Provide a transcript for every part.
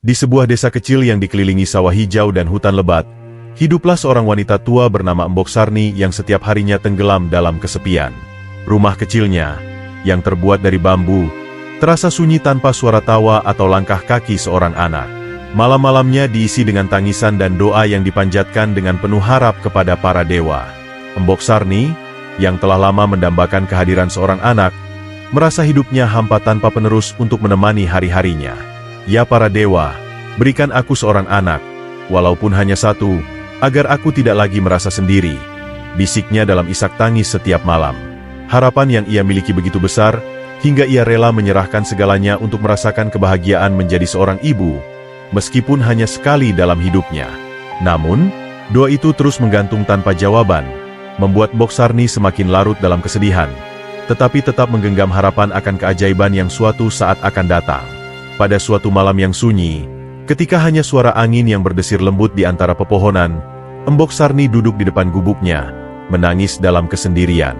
Di sebuah desa kecil yang dikelilingi sawah hijau dan hutan lebat, hiduplah seorang wanita tua bernama Embok Sarni yang setiap harinya tenggelam dalam kesepian. Rumah kecilnya, yang terbuat dari bambu, terasa sunyi tanpa suara tawa atau langkah kaki seorang anak. Malam-malamnya diisi dengan tangisan dan doa yang dipanjatkan dengan penuh harap kepada para dewa. Embok Sarni, yang telah lama mendambakan kehadiran seorang anak, merasa hidupnya hampa tanpa penerus untuk menemani hari-harinya. Ya para dewa, berikan aku seorang anak, walaupun hanya satu, agar aku tidak lagi merasa sendiri, bisiknya dalam isak tangis setiap malam. Harapan yang ia miliki begitu besar, hingga ia rela menyerahkan segalanya untuk merasakan kebahagiaan menjadi seorang ibu, meskipun hanya sekali dalam hidupnya. Namun, doa itu terus menggantung tanpa jawaban, membuat Embok Sarni semakin larut dalam kesedihan, tetapi tetap menggenggam harapan akan keajaiban yang suatu saat akan datang. Pada suatu malam yang sunyi, ketika hanya suara angin yang berdesir lembut di antara pepohonan, Embok Sarni duduk di depan gubuknya, menangis dalam kesendirian.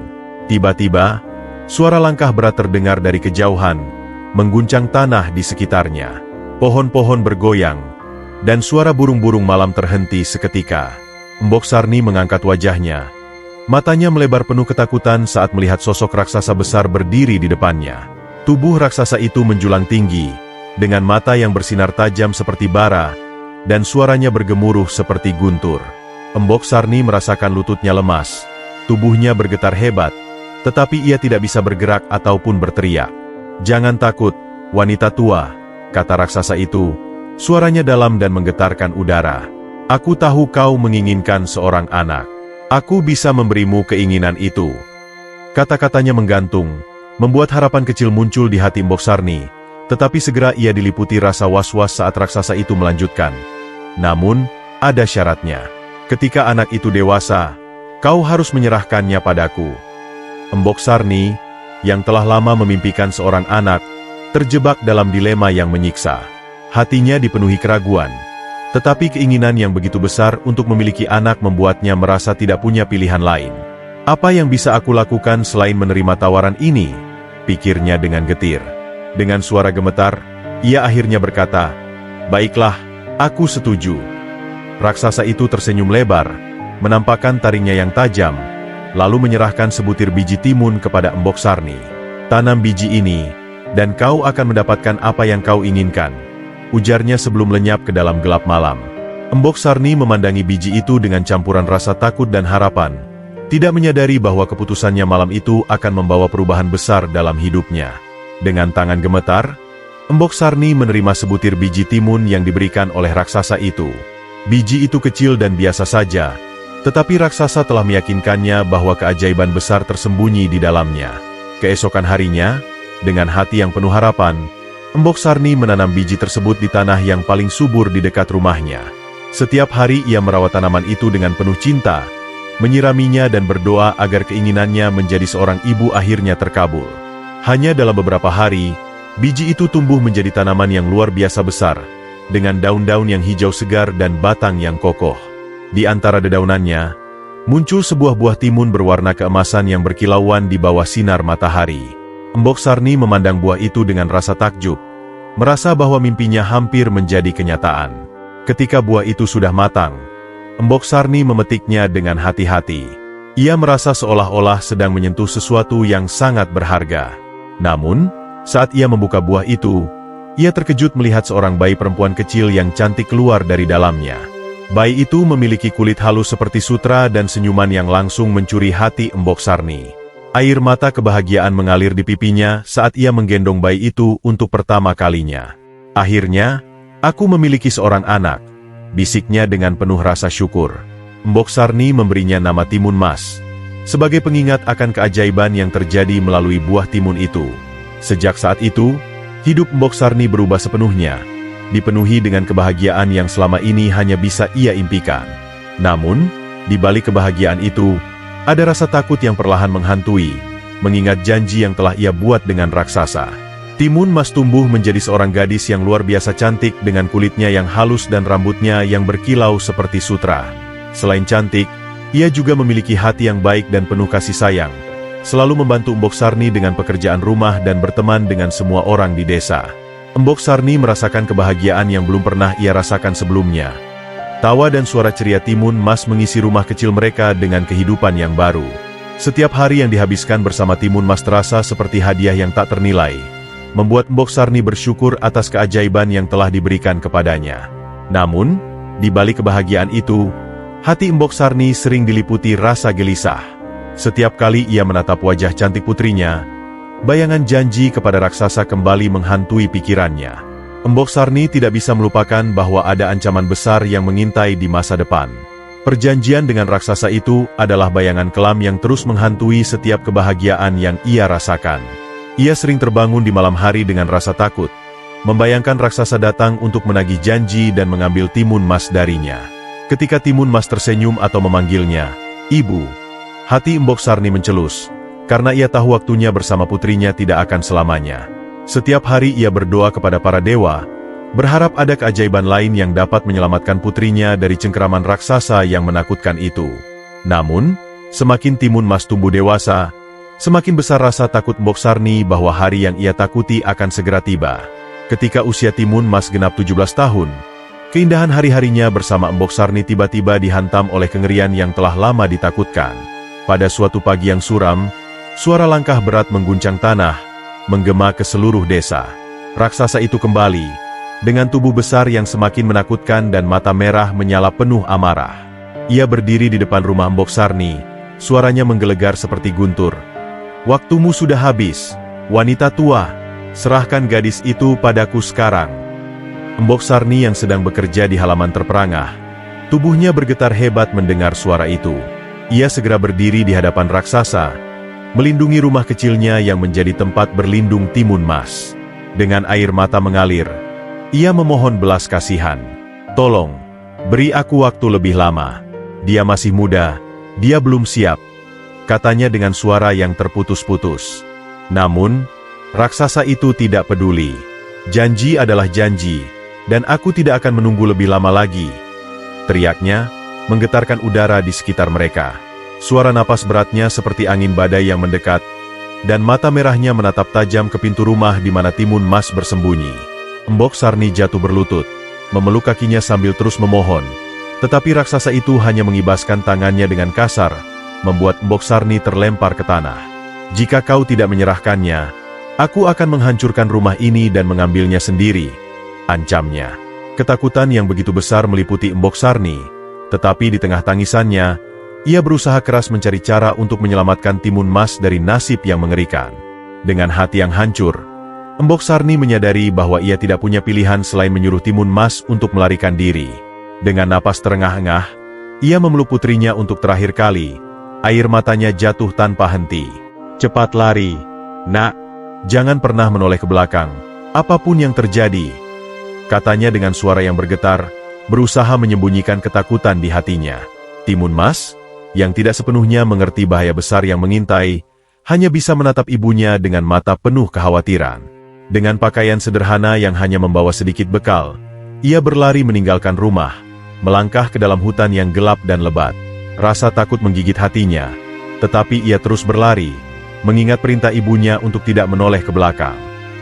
Tiba-tiba, suara langkah berat terdengar dari kejauhan, mengguncang tanah di sekitarnya. Pohon-pohon bergoyang, dan suara burung-burung malam terhenti seketika. Embok Sarni mengangkat wajahnya. Matanya melebar penuh ketakutan saat melihat sosok raksasa besar berdiri di depannya. Tubuh raksasa itu menjulang tinggi, dengan mata yang bersinar tajam seperti bara, dan suaranya bergemuruh seperti guntur. Embok Sarni merasakan lututnya lemas, tubuhnya bergetar hebat, tetapi ia tidak bisa bergerak ataupun berteriak. "Jangan takut, wanita tua," kata raksasa itu, suaranya dalam dan menggetarkan udara. "Aku tahu kau menginginkan seorang anak. Aku bisa memberimu keinginan itu." Kata-katanya menggantung, membuat harapan kecil muncul di hati Embok Sarni, tetapi segera ia diliputi rasa was-was saat raksasa itu melanjutkan. "Namun, ada syaratnya. Ketika anak itu dewasa, kau harus menyerahkannya padaku." Embok Sarni, yang telah lama memimpikan seorang anak, terjebak dalam dilema yang menyiksa. Hatinya dipenuhi keraguan, tetapi keinginan yang begitu besar untuk memiliki anak membuatnya merasa tidak punya pilihan lain. "Apa yang bisa aku lakukan selain menerima tawaran ini?" pikirnya dengan getir. Dengan suara gemetar, ia akhirnya berkata, "Baiklah, aku setuju." Raksasa itu tersenyum lebar, menampakkan taringnya yang tajam, lalu menyerahkan sebutir biji timun kepada Embok Sarni. "Tanam biji ini, dan kau akan mendapatkan apa yang kau inginkan," ujarnya sebelum lenyap ke dalam gelap malam. Embok Sarni memandangi biji itu dengan campuran rasa takut dan harapan, tidak menyadari bahwa keputusannya malam itu akan membawa perubahan besar dalam hidupnya. Dengan tangan gemetar, Embok Sarni menerima sebutir biji timun yang diberikan oleh raksasa itu. Biji itu kecil dan biasa saja, tetapi raksasa telah meyakinkannya bahwa keajaiban besar tersembunyi di dalamnya. Keesokan harinya, dengan hati yang penuh harapan, Embok Sarni menanam biji tersebut di tanah yang paling subur di dekat rumahnya. Setiap hari ia merawat tanaman itu dengan penuh cinta, menyiraminya dan berdoa agar keinginannya menjadi seorang ibu akhirnya terkabul. Hanya dalam beberapa hari, biji itu tumbuh menjadi tanaman yang luar biasa besar, dengan daun-daun yang hijau segar dan batang yang kokoh. Di antara dedaunannya, muncul sebuah buah timun berwarna keemasan yang berkilauan di bawah sinar matahari. Embok Sarni memandang buah itu dengan rasa takjub, merasa bahwa mimpinya hampir menjadi kenyataan. Ketika buah itu sudah matang, Embok Sarni memetiknya dengan hati-hati. Ia merasa seolah-olah sedang menyentuh sesuatu yang sangat berharga. Namun, saat ia membuka buah itu, ia terkejut melihat seorang bayi perempuan kecil yang cantik keluar dari dalamnya. Bayi itu memiliki kulit halus seperti sutra dan senyuman yang langsung mencuri hati Embok Sarni. Air mata kebahagiaan mengalir di pipinya saat ia menggendong bayi itu untuk pertama kalinya. "Akhirnya, aku memiliki seorang anak," bisiknya dengan penuh rasa syukur. Embok Sarni memberinya nama Timun Mas, sebagai pengingat akan keajaiban yang terjadi melalui buah timun itu. Sejak saat itu, hidup Embok Sarni berubah sepenuhnya, dipenuhi dengan kebahagiaan yang selama ini hanya bisa ia impikan. Namun, di balik kebahagiaan itu, ada rasa takut yang perlahan menghantui, mengingat janji yang telah ia buat dengan raksasa. Timun Mas tumbuh menjadi seorang gadis yang luar biasa cantik dengan kulitnya yang halus dan rambutnya yang berkilau seperti sutra. Selain cantik, ia juga memiliki hati yang baik dan penuh kasih sayang, selalu membantu Embok Sarni dengan pekerjaan rumah dan berteman dengan semua orang di desa. Embok Sarni merasakan kebahagiaan yang belum pernah ia rasakan sebelumnya. Tawa dan suara ceria Timun Mas mengisi rumah kecil mereka dengan kehidupan yang baru. Setiap hari yang dihabiskan bersama Timun Mas terasa seperti hadiah yang tak ternilai, membuat Embok Sarni bersyukur atas keajaiban yang telah diberikan kepadanya. Namun, di balik kebahagiaan itu, hati Embok Sarni sering diliputi rasa gelisah. Setiap kali ia menatap wajah cantik putrinya, bayangan janji kepada raksasa kembali menghantui pikirannya. Embok Sarni tidak bisa melupakan bahwa ada ancaman besar yang mengintai di masa depan. Perjanjian dengan raksasa itu adalah bayangan kelam yang terus menghantui setiap kebahagiaan yang ia rasakan. Ia sering terbangun di malam hari dengan rasa takut, membayangkan raksasa datang untuk menagih janji dan mengambil Timun Mas darinya. Ketika Timun Mas tersenyum atau memanggilnya, "Ibu," hati Embok Sarni mencelus, karena ia tahu waktunya bersama putrinya tidak akan selamanya. Setiap hari ia berdoa kepada para dewa, berharap ada keajaiban lain yang dapat menyelamatkan putrinya dari cengkeraman raksasa yang menakutkan itu. Namun, semakin Timun Mas tumbuh dewasa, semakin besar rasa takut Embok Sarni bahwa hari yang ia takuti akan segera tiba. Ketika usia Timun Mas genap 17 tahun, keindahan hari-harinya bersama Embok Sarni tiba-tiba dihantam oleh kengerian yang telah lama ditakutkan. Pada suatu pagi yang suram, suara langkah berat mengguncang tanah, menggema ke seluruh desa. Raksasa itu kembali, dengan tubuh besar yang semakin menakutkan dan mata merah menyala penuh amarah. Ia berdiri di depan rumah Embok Sarni, suaranya menggelegar seperti guntur. "Waktumu sudah habis, wanita tua, serahkan gadis itu padaku sekarang." Embok Sarni yang sedang bekerja di halaman terperangah, tubuhnya bergetar hebat mendengar suara itu. Ia segera berdiri di hadapan raksasa, melindungi rumah kecilnya yang menjadi tempat berlindung Timun Mas. Dengan air mata mengalir, ia memohon belas kasihan. "Tolong, beri aku waktu lebih lama. Dia masih muda, dia belum siap," katanya dengan suara yang terputus-putus. Namun, raksasa itu tidak peduli. "Janji adalah janji, dan aku tidak akan menunggu lebih lama lagi," teriaknya, menggetarkan udara di sekitar mereka. Suara napas beratnya seperti angin badai yang mendekat, dan mata merahnya menatap tajam ke pintu rumah di mana Timun Mas bersembunyi. Embok Sarni jatuh berlutut, memeluk kakinya sambil terus memohon. Tetapi raksasa itu hanya mengibaskan tangannya dengan kasar, membuat Embok Sarni terlempar ke tanah. "Jika kau tidak menyerahkannya, aku akan menghancurkan rumah ini dan mengambilnya sendiri," ancamnya. Ketakutan yang begitu besar meliputi Embok Sarni, tetapi di tengah tangisannya, ia berusaha keras mencari cara untuk menyelamatkan Timun Mas dari nasib yang mengerikan. Dengan hati yang hancur, Embok Sarni menyadari bahwa ia tidak punya pilihan selain menyuruh Timun Mas untuk melarikan diri. Dengan napas terengah-engah, ia memeluk putrinya untuk terakhir kali. Air matanya jatuh tanpa henti. "Cepat lari, nak. Jangan pernah menoleh ke belakang, apapun yang terjadi," katanya dengan suara yang bergetar, berusaha menyembunyikan ketakutan di hatinya. Timun Mas, yang tidak sepenuhnya mengerti bahaya besar yang mengintai, hanya bisa menatap ibunya dengan mata penuh kekhawatiran. Dengan pakaian sederhana yang hanya membawa sedikit bekal, ia berlari meninggalkan rumah, melangkah ke dalam hutan yang gelap dan lebat. Rasa takut menggigit hatinya, tetapi ia terus berlari, mengingat perintah ibunya untuk tidak menoleh ke belakang.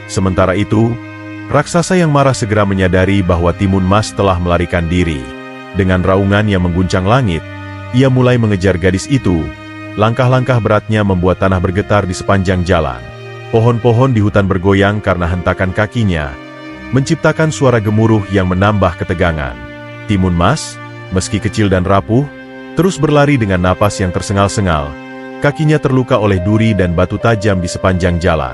Sementara itu, raksasa yang marah segera menyadari bahwa Timun Mas telah melarikan diri. Dengan raungan yang mengguncang langit, ia mulai mengejar gadis itu. Langkah-langkah beratnya membuat tanah bergetar di sepanjang jalan. Pohon-pohon di hutan bergoyang karena hentakan kakinya, menciptakan suara gemuruh yang menambah ketegangan. Timun Mas, meski kecil dan rapuh, terus berlari dengan napas yang tersengal-sengal. Kakinya terluka oleh duri dan batu tajam di sepanjang jalan.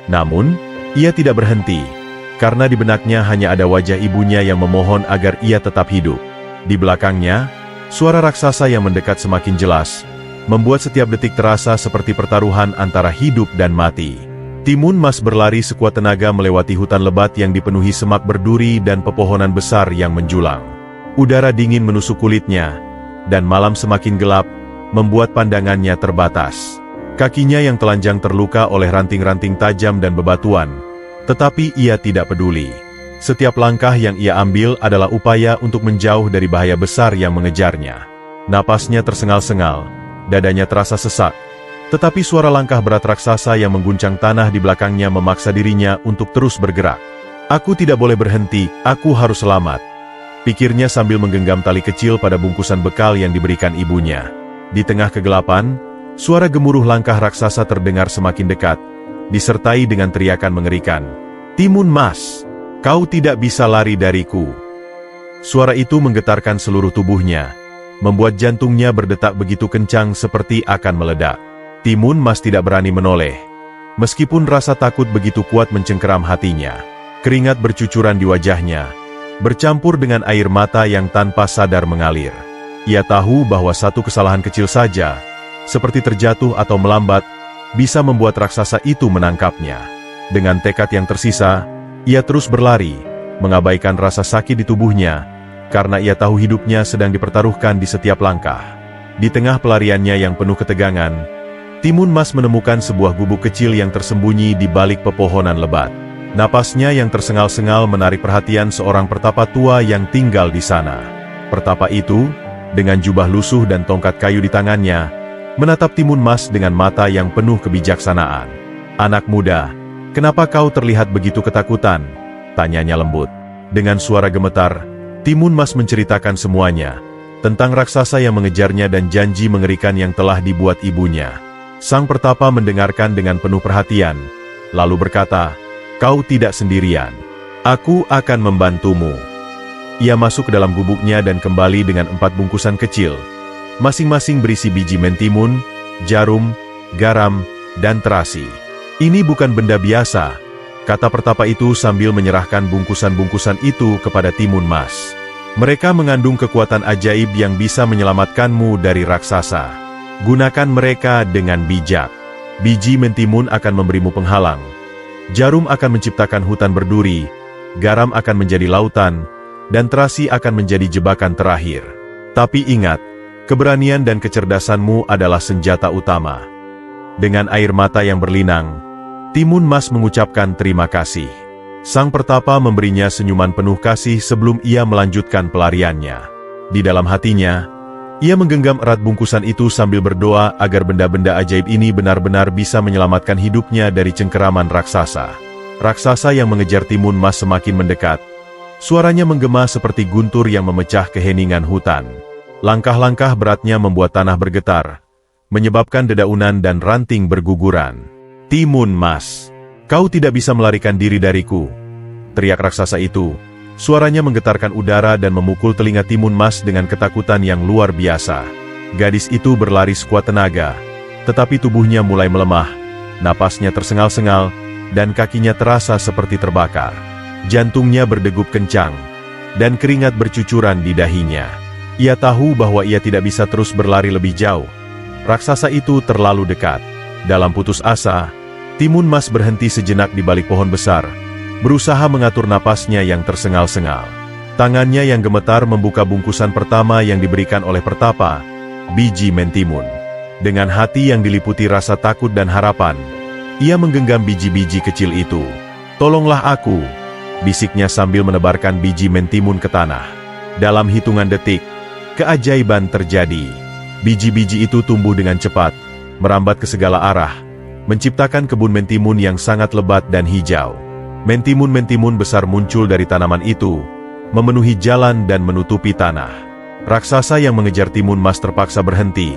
Namun, ia tidak berhenti, karena di benaknya hanya ada wajah ibunya yang memohon agar ia tetap hidup. Di belakangnya, suara raksasa yang mendekat semakin jelas, membuat setiap detik terasa seperti pertaruhan antara hidup dan mati. Timun Mas berlari sekuat tenaga melewati hutan lebat yang dipenuhi semak berduri dan pepohonan besar yang menjulang. Udara dingin menusuk kulitnya, dan malam semakin gelap, membuat pandangannya terbatas. Kakinya yang telanjang terluka oleh ranting-ranting tajam dan bebatuan, tetapi ia tidak peduli. Setiap langkah yang ia ambil adalah upaya untuk menjauh dari bahaya besar yang mengejarnya. Napasnya tersengal-sengal, dadanya terasa sesak, tetapi suara langkah berat raksasa yang mengguncang tanah di belakangnya memaksa dirinya untuk terus bergerak. Aku tidak boleh berhenti, aku harus selamat. Pikirnya sambil menggenggam tali kecil pada bungkusan bekal yang diberikan ibunya. Di tengah kegelapan, suara gemuruh langkah raksasa terdengar semakin dekat, disertai dengan teriakan mengerikan. Timun Mas, kau tidak bisa lari dariku. Suara itu menggetarkan seluruh tubuhnya, membuat jantungnya berdetak begitu kencang seperti akan meledak. Timun Mas tidak berani menoleh, meskipun rasa takut begitu kuat mencengkeram hatinya. Keringat bercucuran di wajahnya, bercampur dengan air mata yang tanpa sadar mengalir. Ia tahu bahwa satu kesalahan kecil saja, seperti terjatuh atau melambat, bisa membuat raksasa itu menangkapnya. Dengan tekad yang tersisa, ia terus berlari, mengabaikan rasa sakit di tubuhnya, karena ia tahu hidupnya sedang dipertaruhkan di setiap langkah. Di tengah pelariannya yang penuh ketegangan, Timun Mas menemukan sebuah gubuk kecil yang tersembunyi di balik pepohonan lebat. Napasnya yang tersengal-sengal menarik perhatian seorang pertapa tua yang tinggal di sana. Pertapa itu, dengan jubah lusuh dan tongkat kayu di tangannya, menatap Timun Mas dengan mata yang penuh kebijaksanaan. "Anak muda, kenapa kau terlihat begitu ketakutan?" tanyanya lembut. Dengan suara gemetar, Timun Mas menceritakan semuanya, tentang raksasa yang mengejarnya dan janji mengerikan yang telah dibuat ibunya. Sang pertapa mendengarkan dengan penuh perhatian, lalu berkata, "Kau tidak sendirian. Aku akan membantumu." Ia masuk ke dalam gubuknya dan kembali dengan 4 bungkusan kecil, masing-masing berisi biji mentimun, jarum, garam, dan terasi. "Ini bukan benda biasa," kata pertapa itu sambil menyerahkan bungkusan-bungkusan itu kepada Timun Mas. "Mereka mengandung kekuatan ajaib yang bisa menyelamatkanmu dari raksasa. Gunakan mereka dengan bijak. Biji mentimun akan memberimu penghalang. Jarum akan menciptakan hutan berduri, garam akan menjadi lautan, dan terasi akan menjadi jebakan terakhir. Tapi ingat, keberanian dan kecerdasanmu adalah senjata utama." Dengan air mata yang berlinang, Timun Mas mengucapkan terima kasih. Sang pertapa memberinya senyuman penuh kasih sebelum ia melanjutkan pelariannya. Di dalam hatinya, ia menggenggam erat bungkusan itu sambil berdoa agar benda-benda ajaib ini benar-benar bisa menyelamatkan hidupnya dari cengkeraman raksasa. Raksasa yang mengejar Timun Mas semakin mendekat. Suaranya menggema seperti guntur yang memecah keheningan hutan. Langkah-langkah beratnya membuat tanah bergetar, menyebabkan dedaunan dan ranting berguguran. "Timun Mas, kau tidak bisa melarikan diri dariku," teriak raksasa itu. Suaranya menggetarkan udara dan memukul telinga Timun Mas dengan ketakutan yang luar biasa. Gadis itu berlari sekuat tenaga, tetapi tubuhnya mulai melemah, napasnya tersengal-sengal, dan kakinya terasa seperti terbakar. Jantungnya berdegup kencang, dan keringat bercucuran di dahinya. Ia tahu bahwa ia tidak bisa terus berlari lebih jauh. Raksasa itu terlalu dekat. Dalam putus asa, Timun Mas berhenti sejenak di balik pohon besar, berusaha mengatur napasnya yang tersengal-sengal. Tangannya yang gemetar membuka bungkusan pertama yang diberikan oleh pertapa, biji mentimun. Dengan hati yang diliputi rasa takut dan harapan, ia menggenggam biji-biji kecil itu. "Tolonglah aku," bisiknya sambil menebarkan biji mentimun ke tanah. Dalam hitungan detik, keajaiban terjadi. Biji-biji itu tumbuh dengan cepat, merambat ke segala arah, menciptakan kebun mentimun yang sangat lebat dan hijau. Mentimun-mentimun besar muncul dari tanaman itu, memenuhi jalan dan menutupi tanah. Raksasa yang mengejar Timun Mas terpaksa berhenti,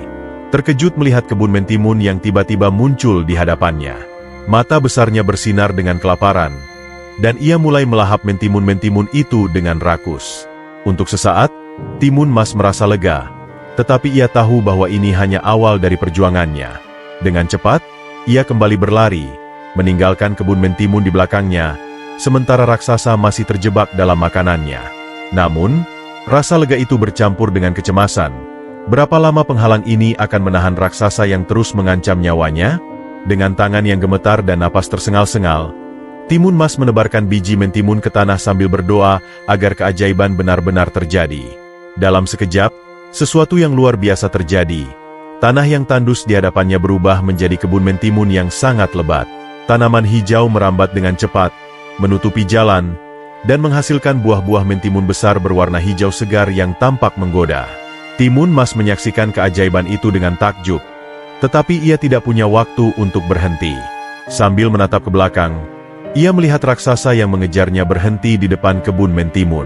terkejut melihat kebun mentimun yang tiba-tiba muncul di hadapannya. Mata besarnya bersinar dengan kelaparan, dan ia mulai melahap mentimun-mentimun itu dengan rakus. Untuk sesaat, Timun Mas merasa lega, tetapi ia tahu bahwa ini hanya awal dari perjuangannya. Dengan cepat, ia kembali berlari, meninggalkan kebun mentimun di belakangnya, sementara raksasa masih terjebak dalam makanannya. Namun, rasa lega itu bercampur dengan kecemasan. Berapa lama penghalang ini akan menahan raksasa yang terus mengancam nyawanya? Dengan tangan yang gemetar dan napas tersengal-sengal, Timun Mas menebarkan biji mentimun ke tanah sambil berdoa agar keajaiban benar-benar terjadi. Dalam sekejap, sesuatu yang luar biasa terjadi. Tanah yang tandus di hadapannya berubah menjadi kebun mentimun yang sangat lebat. Tanaman hijau merambat dengan cepat, menutupi jalan, dan menghasilkan buah-buah mentimun besar berwarna hijau segar yang tampak menggoda. Timun Mas menyaksikan keajaiban itu dengan takjub, tetapi ia tidak punya waktu untuk berhenti. Sambil menatap ke belakang, Ia melihat raksasa yang mengejarnya berhenti di depan kebun mentimun.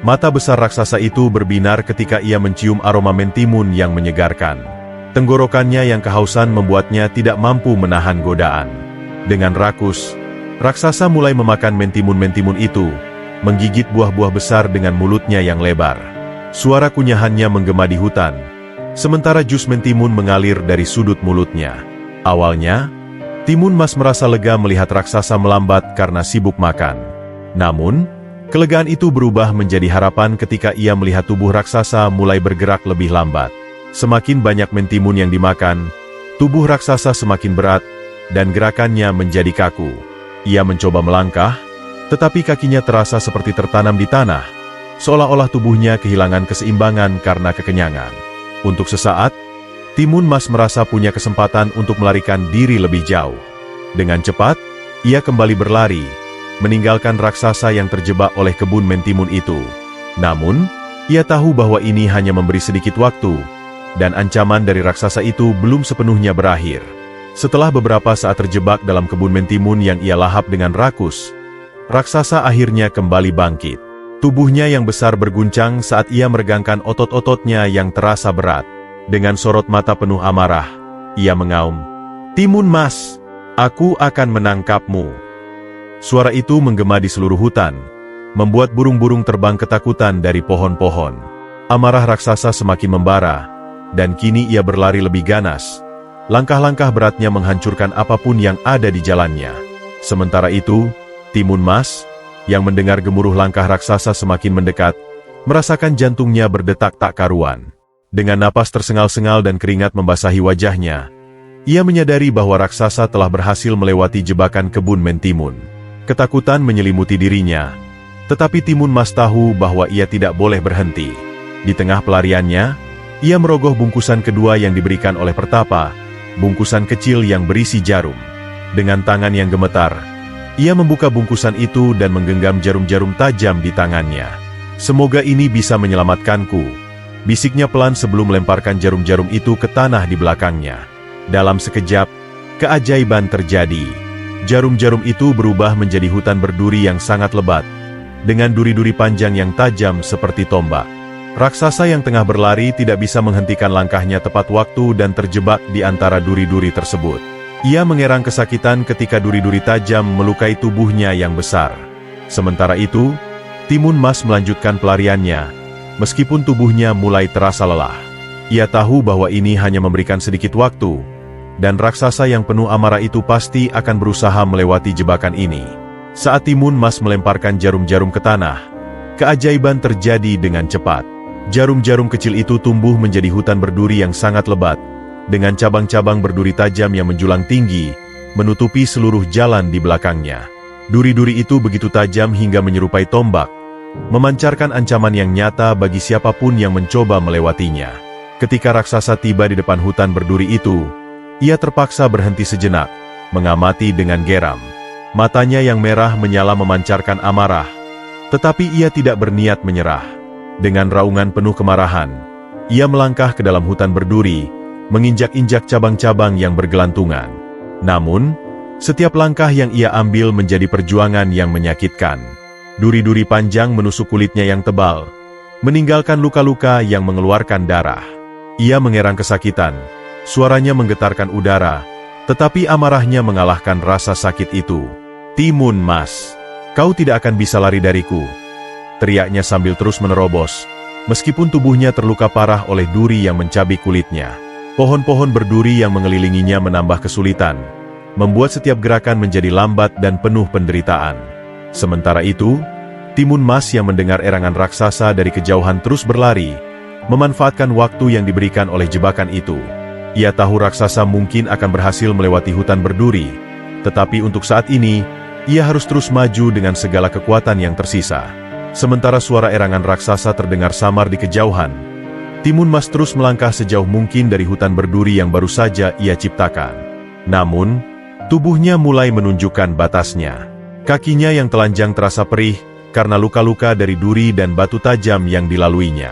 Mata besar raksasa itu berbinar ketika ia mencium aroma mentimun yang menyegarkan. Tenggorokannya yang kehausan membuatnya tidak mampu menahan godaan. Dengan rakus, raksasa mulai memakan mentimun-mentimun itu, menggigit buah-buah besar dengan mulutnya yang lebar. Suara kunyahannya menggema di hutan, sementara jus mentimun mengalir dari sudut mulutnya. Awalnya, Timun Mas merasa lega melihat raksasa melambat karena sibuk makan. Namun, kelegaan itu berubah menjadi harapan ketika ia melihat tubuh raksasa mulai bergerak lebih lambat. Semakin banyak mentimun yang dimakan, tubuh raksasa semakin berat, dan gerakannya menjadi kaku. Ia mencoba melangkah, tetapi kakinya terasa seperti tertanam di tanah, seolah-olah tubuhnya kehilangan keseimbangan karena kekenyangan. Untuk sesaat, Timun Mas merasa punya kesempatan untuk melarikan diri lebih jauh. Dengan cepat, ia kembali berlari, meninggalkan raksasa yang terjebak oleh kebun mentimun itu. Namun, ia tahu bahwa ini hanya memberi sedikit waktu, dan ancaman dari raksasa itu belum sepenuhnya berakhir. Setelah beberapa saat terjebak dalam kebun mentimun yang ia lahap dengan rakus, raksasa akhirnya kembali bangkit. Tubuhnya yang besar berguncang saat ia meregangkan otot-ototnya yang terasa berat. Dengan sorot mata penuh amarah, ia mengaum, "Timun Mas, aku akan menangkapmu." Suara itu menggema di seluruh hutan, membuat burung-burung terbang ketakutan dari pohon-pohon. Amarah raksasa semakin membara, dan kini ia berlari lebih ganas. Langkah-langkah beratnya menghancurkan apapun yang ada di jalannya. Sementara itu, Timun Mas, yang mendengar gemuruh langkah raksasa semakin mendekat, merasakan jantungnya berdetak tak karuan. Dengan napas tersengal-sengal dan keringat membasahi wajahnya, ia menyadari bahwa raksasa telah berhasil melewati jebakan kebun mentimun. Ketakutan menyelimuti dirinya, tetapi Timun Mas tahu bahwa ia tidak boleh berhenti. Di tengah pelariannya, ia merogoh bungkusan kedua yang diberikan oleh Pertapa, bungkusan kecil yang berisi jarum. Dengan tangan yang gemetar, ia membuka bungkusan itu dan menggenggam jarum-jarum tajam di tangannya. "Semoga ini bisa menyelamatkanku," bisiknya pelan sebelum melemparkan jarum-jarum itu ke tanah di belakangnya. Dalam sekejap, keajaiban terjadi. Jarum-jarum itu berubah menjadi hutan berduri yang sangat lebat, dengan duri-duri panjang yang tajam seperti tombak. Raksasa yang tengah berlari tidak bisa menghentikan langkahnya tepat waktu dan terjebak di antara duri-duri tersebut. Ia mengerang kesakitan ketika duri-duri tajam melukai tubuhnya yang besar. Sementara itu, Timun Mas melanjutkan pelariannya, meskipun tubuhnya mulai terasa lelah. Ia tahu bahwa ini hanya memberikan sedikit waktu, dan raksasa yang penuh amarah itu pasti akan berusaha melewati jebakan ini. Saat Timun Mas melemparkan jarum-jarum ke tanah, keajaiban terjadi dengan cepat. Jarum-jarum kecil itu tumbuh menjadi hutan berduri yang sangat lebat, dengan cabang-cabang berduri tajam yang menjulang tinggi, menutupi seluruh jalan di belakangnya. Duri-duri itu begitu tajam hingga menyerupai tombak, memancarkan ancaman yang nyata bagi siapapun yang mencoba melewatinya. Ketika raksasa tiba di depan hutan berduri itu, ia terpaksa berhenti sejenak, mengamati dengan geram. Matanya yang merah menyala memancarkan amarah, tetapi ia tidak berniat menyerah. Dengan raungan penuh kemarahan, ia melangkah ke dalam hutan berduri, menginjak-injak cabang-cabang yang bergelantungan. Namun, setiap langkah yang ia ambil menjadi perjuangan yang menyakitkan. Duri-duri panjang menusuk kulitnya yang tebal, meninggalkan luka-luka yang mengeluarkan darah. Ia mengerang kesakitan, suaranya menggetarkan udara, tetapi amarahnya mengalahkan rasa sakit itu. "Timun Mas, kau tidak akan bisa lari dariku," teriaknya sambil terus menerobos, meskipun tubuhnya terluka parah oleh duri yang mencabik kulitnya. Pohon-pohon berduri yang mengelilinginya menambah kesulitan, membuat setiap gerakan menjadi lambat dan penuh penderitaan. Sementara itu, Timun Mas yang mendengar erangan raksasa dari kejauhan terus berlari, memanfaatkan waktu yang diberikan oleh jebakan itu. Ia tahu raksasa mungkin akan berhasil melewati hutan berduri, tetapi untuk saat ini, ia harus terus maju dengan segala kekuatan yang tersisa. Sementara suara erangan raksasa terdengar samar di kejauhan, Timun Mas terus melangkah sejauh mungkin dari hutan berduri yang baru saja ia ciptakan. Namun, tubuhnya mulai menunjukkan batasnya. Kakinya yang telanjang terasa perih, karena luka-luka dari duri dan batu tajam yang dilaluinya.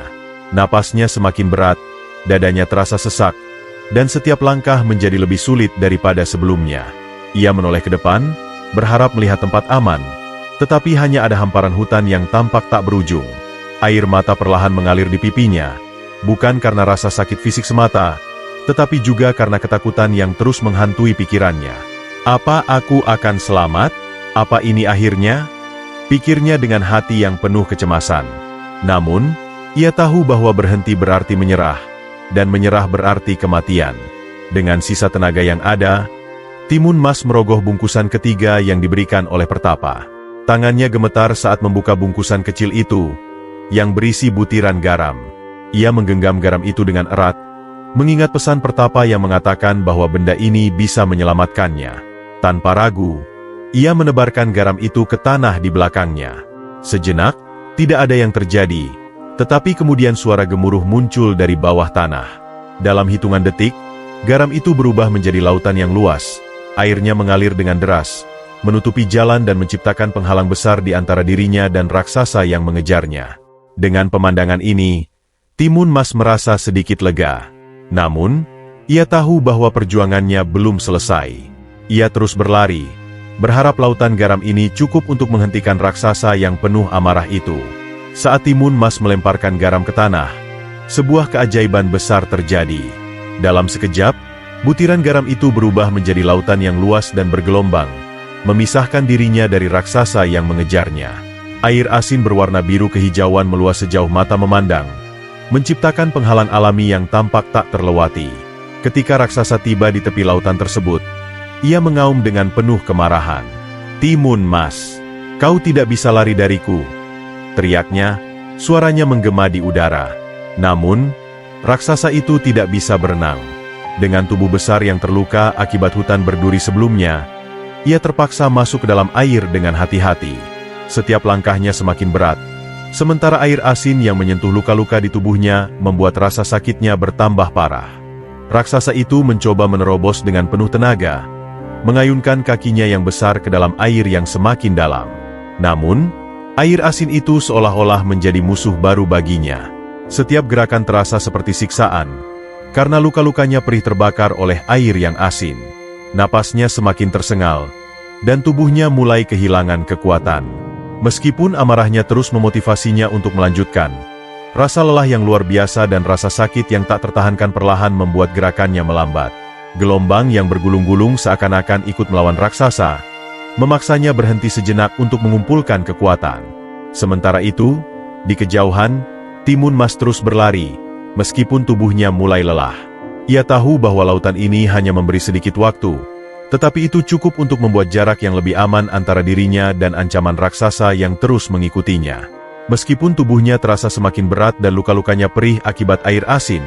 Napasnya semakin berat, dadanya terasa sesak, dan setiap langkah menjadi lebih sulit daripada sebelumnya. Ia menoleh ke depan, berharap melihat tempat aman, tetapi hanya ada hamparan hutan yang tampak tak berujung. Air mata perlahan mengalir di pipinya, bukan karena rasa sakit fisik semata, tetapi juga karena ketakutan yang terus menghantui pikirannya. Apa aku akan selamat? Apa ini akhirnya? Pikirnya dengan hati yang penuh kecemasan. Namun, ia tahu bahwa berhenti berarti menyerah, dan menyerah berarti kematian. Dengan sisa tenaga yang ada, Timun Mas merogoh bungkusan ketiga yang diberikan oleh Pertapa. Tangannya gemetar saat membuka bungkusan kecil itu, yang berisi butiran garam. Ia menggenggam garam itu dengan erat, mengingat pesan Pertapa yang mengatakan bahwa benda ini bisa menyelamatkannya. Tanpa ragu, ia menebarkan garam itu ke tanah di belakangnya. Sejenak, tidak ada yang terjadi, tetapi kemudian suara gemuruh muncul dari bawah tanah. Dalam hitungan detik, garam itu berubah menjadi lautan yang luas. Airnya mengalir dengan deras, menutupi jalan dan menciptakan penghalang besar di antara dirinya dan raksasa yang mengejarnya. Dengan pemandangan ini, Timun Mas merasa sedikit lega. Namun, ia tahu bahwa perjuangannya belum selesai. Ia terus berlari, berharap lautan garam ini cukup untuk menghentikan raksasa yang penuh amarah itu. Saat Timun Mas melemparkan garam ke tanah, sebuah keajaiban besar terjadi. Dalam sekejap, butiran garam itu berubah menjadi lautan yang luas dan bergelombang, memisahkan dirinya dari raksasa yang mengejarnya. Air asin berwarna biru kehijauan meluas sejauh mata memandang, menciptakan penghalang alami yang tampak tak terlewati. Ketika raksasa tiba di tepi lautan tersebut, ia mengaum dengan penuh kemarahan. "Timun Mas, kau tidak bisa lari dariku!" teriaknya, suaranya menggema di udara. Namun, raksasa itu tidak bisa berenang. Dengan tubuh besar yang terluka akibat hutan berduri sebelumnya, ia terpaksa masuk ke dalam air dengan hati-hati. Setiap langkahnya semakin berat, sementara air asin yang menyentuh luka-luka di tubuhnya membuat rasa sakitnya bertambah parah. Raksasa itu mencoba menerobos dengan penuh tenaga, mengayunkan kakinya yang besar ke dalam air yang semakin dalam. Namun, air asin itu seolah-olah menjadi musuh baru baginya. Setiap gerakan terasa seperti siksaan, karena luka-lukanya perih terbakar oleh air yang asin. Napasnya semakin tersengal, dan tubuhnya mulai kehilangan kekuatan. Meskipun amarahnya terus memotivasinya untuk melanjutkan, rasa lelah yang luar biasa dan rasa sakit yang tak tertahankan perlahan membuat gerakannya melambat. Gelombang yang bergulung-gulung seakan-akan ikut melawan raksasa, memaksanya berhenti sejenak untuk mengumpulkan kekuatan. Sementara itu, di kejauhan, Timun Mas terus berlari, meskipun tubuhnya mulai lelah. Ia tahu bahwa lautan ini hanya memberi sedikit waktu, tetapi itu cukup untuk membuat jarak yang lebih aman antara dirinya dan ancaman raksasa yang terus mengikutinya. Meskipun tubuhnya terasa semakin berat dan luka-lukanya perih akibat air asin,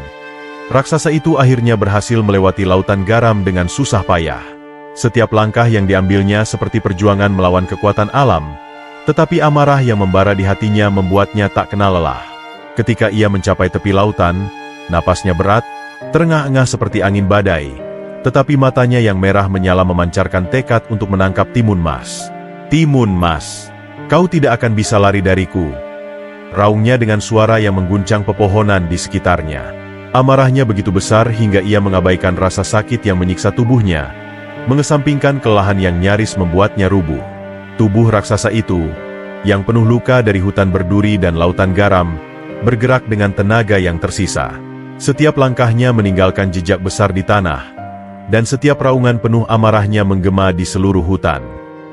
raksasa itu akhirnya berhasil melewati lautan garam dengan susah payah. Setiap langkah yang diambilnya seperti perjuangan melawan kekuatan alam, tetapi amarah yang membara di hatinya membuatnya tak kenal lelah. Ketika ia mencapai tepi lautan, napasnya berat, terengah-engah seperti angin badai, tetapi matanya yang merah menyala memancarkan tekad untuk menangkap Timun Mas. "Timun Mas, kau tidak akan bisa lari dariku," raungnya dengan suara yang mengguncang pepohonan di sekitarnya. Amarahnya begitu besar hingga ia mengabaikan rasa sakit yang menyiksa tubuhnya, mengesampingkan kelelahan yang nyaris membuatnya rubuh. Tubuh raksasa itu, yang penuh luka dari hutan berduri dan lautan garam, bergerak dengan tenaga yang tersisa. Setiap langkahnya meninggalkan jejak besar di tanah, dan setiap raungan penuh amarahnya menggema di seluruh hutan.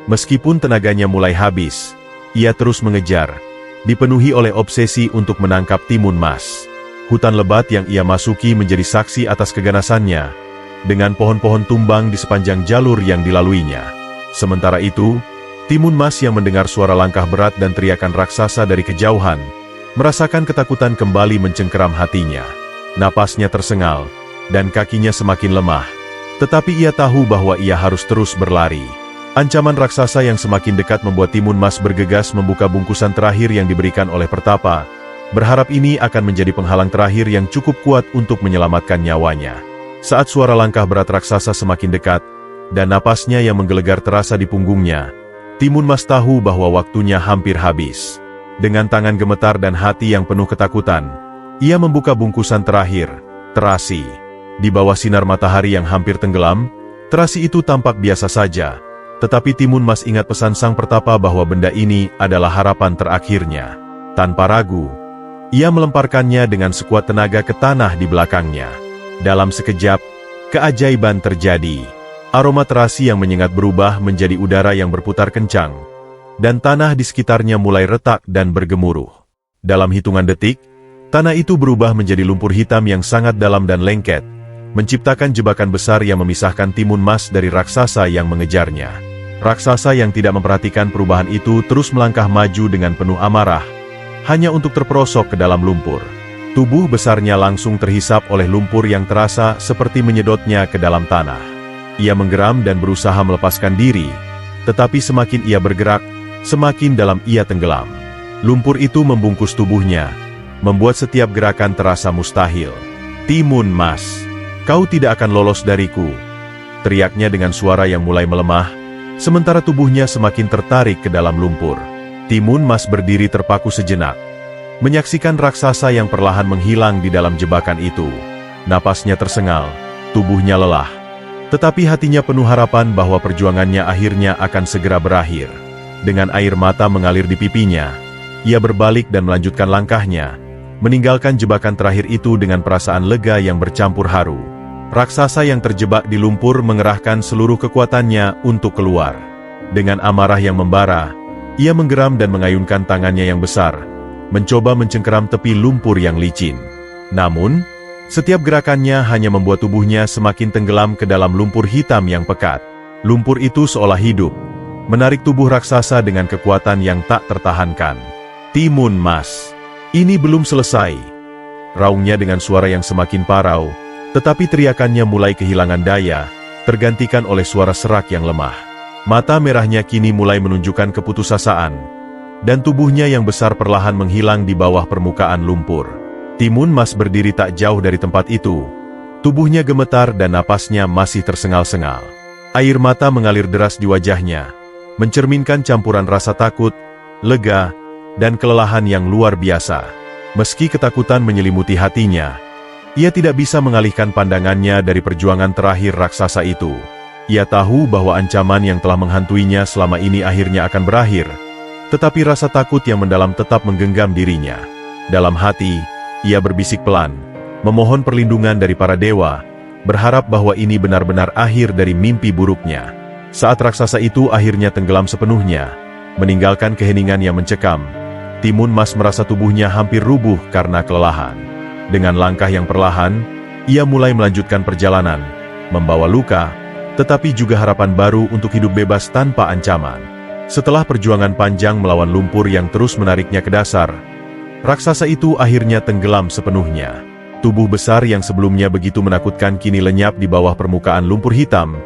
Meskipun tenaganya mulai habis, ia terus mengejar, dipenuhi oleh obsesi untuk menangkap Timun Mas. Hutan lebat yang ia masuki menjadi saksi atas keganasannya, dengan pohon-pohon tumbang di sepanjang jalur yang dilaluinya. Sementara itu, Timun Mas yang mendengar suara langkah berat dan teriakan raksasa dari kejauhan, merasakan ketakutan kembali mencengkeram hatinya. Napasnya tersengal, dan kakinya semakin lemah. Tetapi ia tahu bahwa ia harus terus berlari. Ancaman raksasa yang semakin dekat membuat Timun Mas bergegas membuka bungkusan terakhir yang diberikan oleh Pertapa, berharap ini akan menjadi penghalang terakhir yang cukup kuat untuk menyelamatkan nyawanya. Saat suara langkah berat raksasa semakin dekat, dan napasnya yang menggelegar terasa di punggungnya, Timun Mas tahu bahwa waktunya hampir habis. Dengan tangan gemetar dan hati yang penuh ketakutan, ia membuka bungkusan terakhir, terasi. Di bawah sinar matahari yang hampir tenggelam, terasi itu tampak biasa saja, Tetapi Timun Mas ingat pesan sang pertapa bahwa benda ini adalah harapan terakhirnya. Tanpa ragu, ia melemparkannya dengan sekuat tenaga ke tanah di belakangnya. Dalam sekejap, keajaiban terjadi. Aroma terasi yang menyengat berubah menjadi udara yang berputar kencang, dan tanah di sekitarnya mulai retak dan bergemuruh. Dalam hitungan detik, tanah itu berubah menjadi lumpur hitam yang sangat dalam dan lengket, menciptakan jebakan besar yang memisahkan Timun Mas dari raksasa yang mengejarnya. Raksasa yang tidak memperhatikan perubahan itu terus melangkah maju dengan penuh amarah, hanya untuk terperosok ke dalam lumpur. Tubuh besarnya langsung terhisap oleh lumpur yang terasa seperti menyedotnya ke dalam tanah. Ia menggeram dan berusaha melepaskan diri, tetapi semakin ia bergerak, semakin dalam ia tenggelam. Lumpur itu membungkus tubuhnya, membuat setiap gerakan terasa mustahil. "Timun Mas, kau tidak akan lolos dariku," teriaknya dengan suara yang mulai melemah, sementara tubuhnya semakin tertarik ke dalam lumpur. Timun Mas berdiri terpaku sejenak, menyaksikan raksasa yang perlahan menghilang di dalam jebakan itu. Napasnya tersengal, tubuhnya lelah, tetapi hatinya penuh harapan bahwa perjuangannya akhirnya akan segera berakhir. Dengan air mata mengalir di pipinya, ia berbalik dan melanjutkan langkahnya, meninggalkan jebakan terakhir itu dengan perasaan lega yang bercampur haru. Raksasa yang terjebak di lumpur mengerahkan seluruh kekuatannya untuk keluar. Dengan amarah yang membara, ia menggeram dan mengayunkan tangannya yang besar, mencoba mencengkeram tepi lumpur yang licin. Namun, setiap gerakannya hanya membuat tubuhnya semakin tenggelam ke dalam lumpur hitam yang pekat. Lumpur itu seolah hidup, menarik tubuh raksasa dengan kekuatan yang tak tertahankan. "Timun Mas, ini belum selesai," raungnya dengan suara yang semakin parau, tetapi teriakannya mulai kehilangan daya, tergantikan oleh suara serak yang lemah. Mata merahnya kini mulai menunjukkan keputusasaan, dan tubuhnya yang besar perlahan menghilang di bawah permukaan lumpur. Timun Mas berdiri tak jauh dari tempat itu. Tubuhnya gemetar dan napasnya masih tersengal-sengal. Air mata mengalir deras di wajahnya, mencerminkan campuran rasa takut, lega, dan kelelahan yang luar biasa. Meski ketakutan menyelimuti hatinya, ia tidak bisa mengalihkan pandangannya dari perjuangan terakhir raksasa itu. Ia tahu bahwa ancaman yang telah menghantuinya selama ini akhirnya akan berakhir, tetapi rasa takut yang mendalam tetap menggenggam dirinya. Dalam hati, ia berbisik pelan, memohon perlindungan dari para dewa, berharap bahwa ini benar-benar akhir dari mimpi buruknya. Saat raksasa itu akhirnya tenggelam sepenuhnya, meninggalkan keheningan yang mencekam, Timun Mas merasa tubuhnya hampir rubuh karena kelelahan. Dengan langkah yang perlahan, ia mulai melanjutkan perjalanan, membawa luka, tetapi juga harapan baru untuk hidup bebas tanpa ancaman. Setelah perjuangan panjang melawan lumpur yang terus menariknya ke dasar, raksasa itu akhirnya tenggelam sepenuhnya. Tubuh besar yang sebelumnya begitu menakutkan kini lenyap di bawah permukaan lumpur hitam,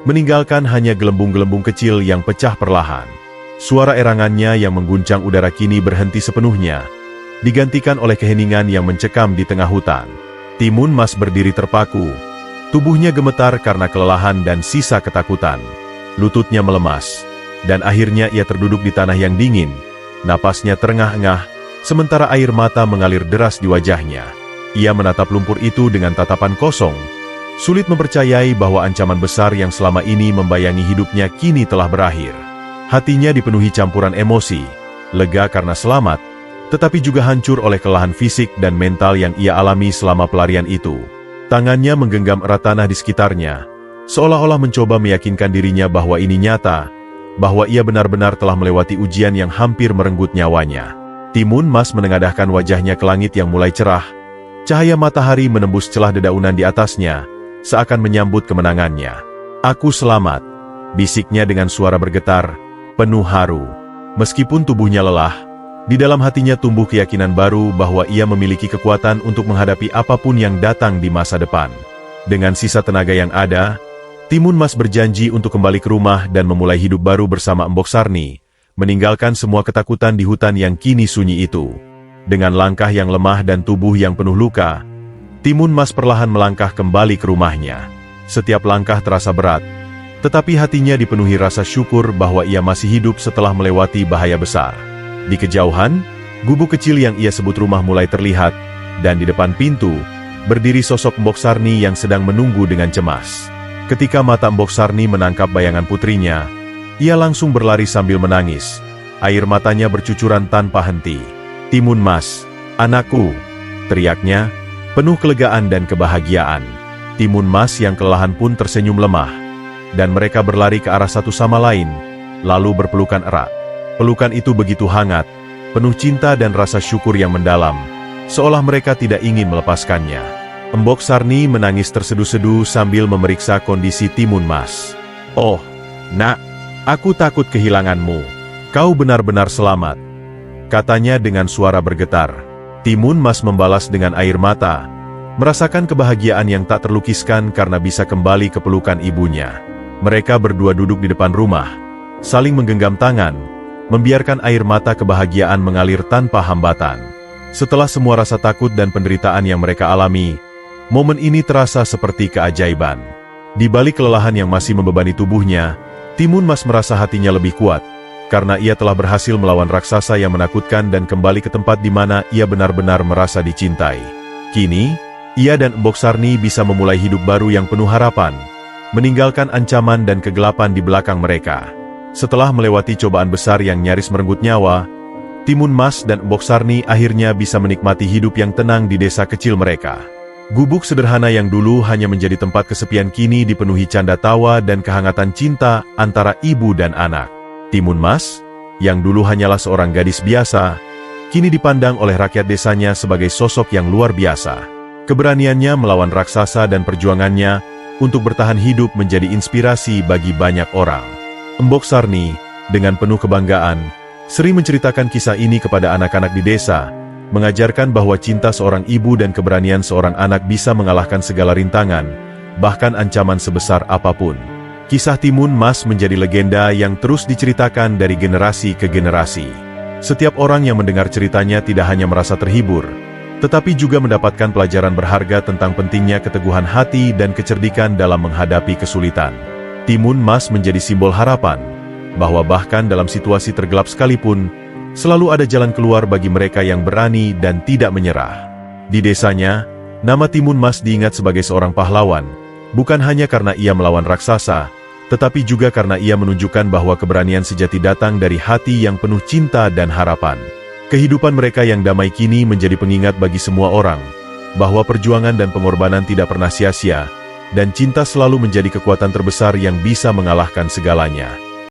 meninggalkan hanya gelembung-gelembung kecil yang pecah perlahan. Suara erangannya yang mengguncang udara kini berhenti sepenuhnya, digantikan oleh keheningan yang mencekam di tengah hutan. Timun Mas berdiri terpaku, tubuhnya gemetar karena kelelahan dan sisa ketakutan. Lututnya melemas, dan akhirnya ia terduduk di tanah yang dingin. Napasnya terengah-engah, sementara air mata mengalir deras di wajahnya. Ia menatap lumpur itu dengan tatapan kosong, sulit mempercayai bahwa ancaman besar yang selama ini membayangi hidupnya kini telah berakhir. Hatinya dipenuhi campuran emosi, lega karena selamat, tetapi juga hancur oleh kelelahan fisik dan mental yang ia alami selama pelarian itu. Tangannya menggenggam erat tanah di sekitarnya, seolah-olah mencoba meyakinkan dirinya bahwa ini nyata, bahwa ia benar-benar telah melewati ujian yang hampir merenggut nyawanya. Timun Mas menengadahkan wajahnya ke langit yang mulai cerah, cahaya matahari menembus celah dedaunan di atasnya, seakan menyambut kemenangannya. "Aku selamat," bisiknya dengan suara bergetar, penuh haru. Meskipun tubuhnya lelah, di dalam hatinya tumbuh keyakinan baru bahwa ia memiliki kekuatan untuk menghadapi apapun yang datang di masa depan. Dengan sisa tenaga yang ada, Timun Mas berjanji untuk kembali ke rumah dan memulai hidup baru bersama Embok Sarni, meninggalkan semua ketakutan di hutan yang kini sunyi itu. Dengan langkah yang lemah dan tubuh yang penuh luka, Timun Mas perlahan melangkah kembali ke rumahnya. Setiap langkah terasa berat, tetapi hatinya dipenuhi rasa syukur bahwa ia masih hidup setelah melewati bahaya besar. Di kejauhan, gubuk kecil yang ia sebut rumah mulai terlihat, dan di depan pintu, berdiri sosok Embok Sarni yang sedang menunggu dengan cemas. Ketika mata Embok Sarni menangkap bayangan putrinya, Ia langsung berlari sambil menangis. Air matanya bercucuran tanpa henti. "Timun Mas, anakku!" teriaknya, penuh kelegaan dan kebahagiaan. Timun Mas yang kelelahan pun tersenyum lemah. Dan mereka berlari ke arah satu sama lain, lalu berpelukan erat. Pelukan itu begitu hangat, penuh cinta dan rasa syukur yang mendalam, seolah mereka tidak ingin melepaskannya. Embok Sarni menangis terseduh-seduh sambil memeriksa kondisi Timun Mas. "Oh, nak, aku takut kehilanganmu. Kau benar-benar selamat," katanya dengan suara bergetar. Timun Mas membalas dengan air mata, merasakan kebahagiaan yang tak terlukiskan karena bisa kembali ke pelukan ibunya. Mereka berdua duduk di depan rumah, saling menggenggam tangan, membiarkan air mata kebahagiaan mengalir tanpa hambatan. Setelah semua rasa takut dan penderitaan yang mereka alami, momen ini terasa seperti keajaiban. Di balik kelelahan yang masih membebani tubuhnya, Timun Mas merasa hatinya lebih kuat, karena ia telah berhasil melawan raksasa yang menakutkan dan kembali ke tempat di mana ia benar-benar merasa dicintai. Kini, ia dan Embok Sarni bisa memulai hidup baru yang penuh harapan, meninggalkan ancaman dan kegelapan di belakang mereka. Setelah melewati cobaan besar yang nyaris merenggut nyawa, Timun Mas dan Embok Sarni akhirnya bisa menikmati hidup yang tenang di desa kecil mereka. Gubuk sederhana yang dulu hanya menjadi tempat kesepian kini dipenuhi canda tawa dan kehangatan cinta antara ibu dan anak. Timun Mas, yang dulu hanyalah seorang gadis biasa, kini dipandang oleh rakyat desanya sebagai sosok yang luar biasa. Keberaniannya melawan raksasa dan perjuangannya untuk bertahan hidup menjadi inspirasi bagi banyak orang. Embok Sarni, dengan penuh kebanggaan, sering menceritakan kisah ini kepada anak-anak di desa, mengajarkan bahwa cinta seorang ibu dan keberanian seorang anak bisa mengalahkan segala rintangan, bahkan ancaman sebesar apapun. Kisah Timun Mas menjadi legenda yang terus diceritakan dari generasi ke generasi. Setiap orang yang mendengar ceritanya tidak hanya merasa terhibur, tetapi juga mendapatkan pelajaran berharga tentang pentingnya keteguhan hati dan kecerdikan dalam menghadapi kesulitan. Timun Mas menjadi simbol harapan, bahwa bahkan dalam situasi tergelap sekalipun, selalu ada jalan keluar bagi mereka yang berani dan tidak menyerah. Di desanya, nama Timun Mas diingat sebagai seorang pahlawan, bukan hanya karena ia melawan raksasa, tetapi juga karena ia menunjukkan bahwa keberanian sejati datang dari hati yang penuh cinta dan harapan. Kehidupan mereka yang damai kini menjadi pengingat bagi semua orang, bahwa perjuangan dan pengorbanan tidak pernah sia-sia, dan cinta selalu menjadi kekuatan terbesar yang bisa mengalahkan segalanya.